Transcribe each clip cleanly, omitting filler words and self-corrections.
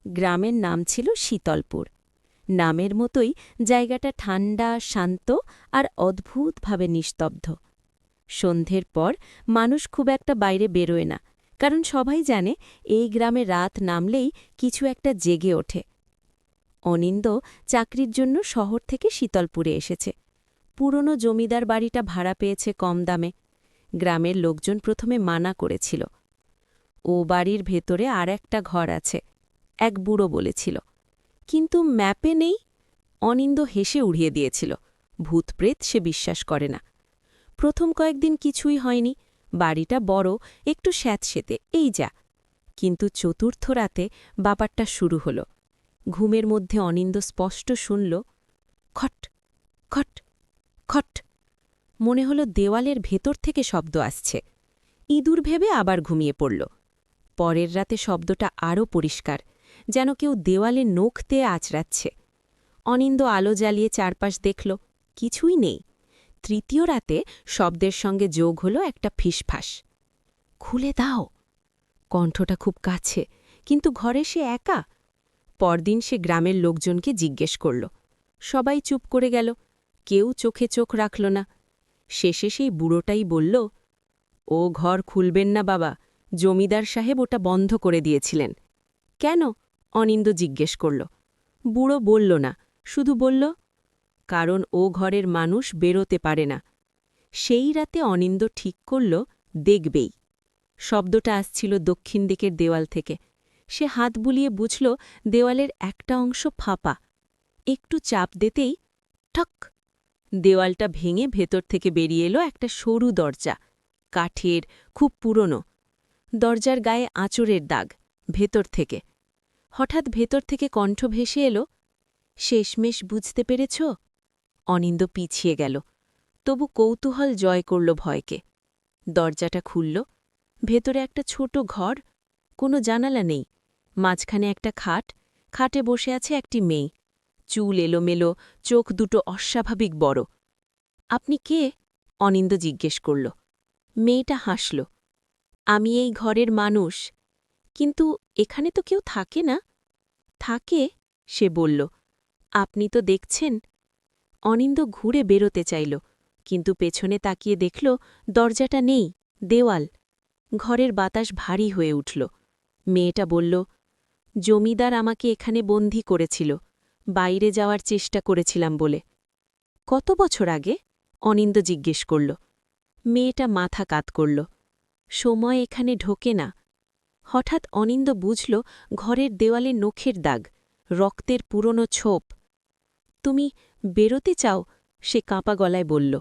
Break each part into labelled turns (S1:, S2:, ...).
S1: গ্রামের নাম ছিল শীতলপুর। নামের মতোই জায়গাটা ঠান্ডা, শান্ত আর অদ্ভুতভাবে নিস্তব্ধ। সন্ধ্যের পর মানুষ খুব একটা বাইরে বেরোয় না, কারণ সবাই জানে এই গ্রামে রাত নামলেই কিছু একটা জেগে ওঠে। অনিন্দ চাকরির জন্য শহর থেকে শীতলপুরে এসেছে। পুরনো জমিদার বাড়িটা ভাড়া পেয়েছে কম দামে। গ্রামের লোকজন প্রথমে মানা করেছিল। ও বাড়ির ভেতরে আর একটা ঘর আছে, এক বুড়ো বলেছিল। কিন্তু ম্যাপে নেই। অনিন্দ হেসে উড়িয়ে দিয়েছিল। ভূতপ্রেত সে বিশ্বাস করে না। প্রথম কয়েকদিন কিছুই হয়নি। বাড়িটা বড়, একটু স্যাঁতসেঁতে, এই যা। কিন্তু চতুর্থ রাতে ব্যাপারটা শুরু হল। ঘুমের মধ্যে অনিন্দ স্পষ্ট শুনল, খট খট খট। মনে হলো দেওয়ালের ভেতর থেকে শব্দ আসছে। ইঁদুর ভেবে আবার ঘুমিয়ে পড়ল। পরের রাতে শব্দটা আরও পরিষ্কার, যেন কেউ দেওয়ালে নখ দিয়ে আঁচড়াচ্ছে। অনিন্দ আলো জ্বালিয়ে চারপাশ দেখল, কিছুই নেই। তৃতীয় রাতে শব্দের সঙ্গে যোগ হল একটা ফিসফাস। খুলে দাও। কণ্ঠটা খুব কাছে, কিন্তু ঘরে সে একা। পরদিন সে গ্রামের লোকজনকে জিজ্ঞেস করল। সবাই চুপ করে গেল, কেউ চোখে চোখ রাখল না। শেষে সেই বুড়োটাই বলল, ও ঘর খুলবেন না বাবা, জমিদার সাহেব ওটা বন্ধ করে দিয়েছিলেন। কেন? অনিন্দ জিজ্ঞেস করল। বুড়ো বলল না, শুধু বলল, কারণ ও ঘরের মানুষ বেরোতে পারে না। সেই রাতে অনিন্দ ঠিক করল, দেখবেই। শব্দটা আসছিল দক্ষিণ দিকের দেওয়াল থেকে। সে হাত বুলিয়ে বুঝল দেওয়ালের একটা অংশ ফাঁপা। একটু চাপ দিতেই ঠক, দেওয়ালটা ভেঙে ভেতর থেকে বেরিয়ে এলো একটা সরু দরজা, কাঠের, খুব পুরনো। দরজার গায়ে আঁচড়ের দাগ, ভেতর থেকে। হঠাৎ ভেতর থেকে কণ্ঠ ভেসে এলো, শেষমেশ বুঝতে পেরেছ? অনিন্দ পিছিয়ে গেল, তবু কৌতূহল জয় করল ভয়কে। দরজাটা খুলল। ভেতরে একটা ছোট ঘর, কোনো জানালা নেই। মাঝখানে একটা খাট, খাটে বসে আছে একটি মেয়ে। চুল এলোমেলো, চোখ দুটো অস্বাভাবিক বড়। আপনি কে? অনিন্দ জিজ্ঞেস করল। মেয়েটা হাসল। আমি এই ঘরের মানুষ। কিন্তু এখানে তো কেউ থাকে না। থাকে, সে বলল। আপনি তো দেখছেন। অনিন্দ ঘুরে বেরোতে চাইল, কিন্তু পেছনে তাকিয়ে দেখল দরজাটা নেই, দেওয়াল। ঘরের বাতাস ভারী হয়ে উঠল। মেয়েটা বলল, জমিদার আমাকে এখানে বন্দী করেছিল, বাইরে যাওয়ার চেষ্টা করেছিলাম বলে। কত বছর আগে? অনিন্দ জিজ্ঞেস করল। মেয়েটা মাথা কাত করল। সময় এখানে ঢোকে না। হঠাৎ অনিন্দ বুঝল ঘরের দেওয়ালে নখের দাগ, রক্তের পুরনো ছোপ। তুমি বেরোতে চাও? সে কাঁপা গলায় বলল।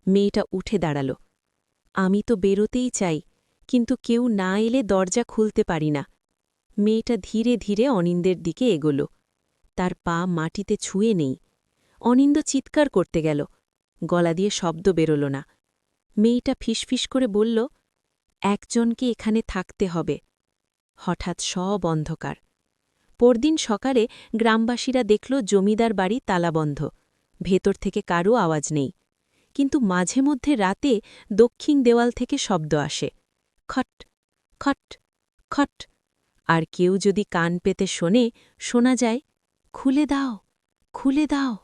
S1: মেয়েটা উঠে দাঁড়াল। আমি তো বেরোতেই চাই, কিন্তু কেউ না এলে দরজা খুলতে পারি না। মেয়েটা ধীরে ধীরে অনিন্দের দিকে এগোল। তার পা মাটিতে ছুঁয়ে নেই। অনিন্দ চিৎকার করতে গেল, গলা দিয়ে শব্দ বেরোল না। মেয়েটা ফিসফিস করে বলল, একজনকে এখানে থাকতে হবে। হঠাৎ সব অন্ধকার। পরদিন সকালে গ্রামবাসীরা দেখল জমিদার বাড়ি তালাবন্ধ, ভেতর থেকে কারও আওয়াজ নেই। কিন্তু মাঝে মধ্যে রাতে দক্ষিণ দেওয়াল থেকে শব্দ আসে, খট খট খট। আর কেউ যদি কান পেতে শোনে, শোনা যায়, খুলে দাও, খুলে দাও।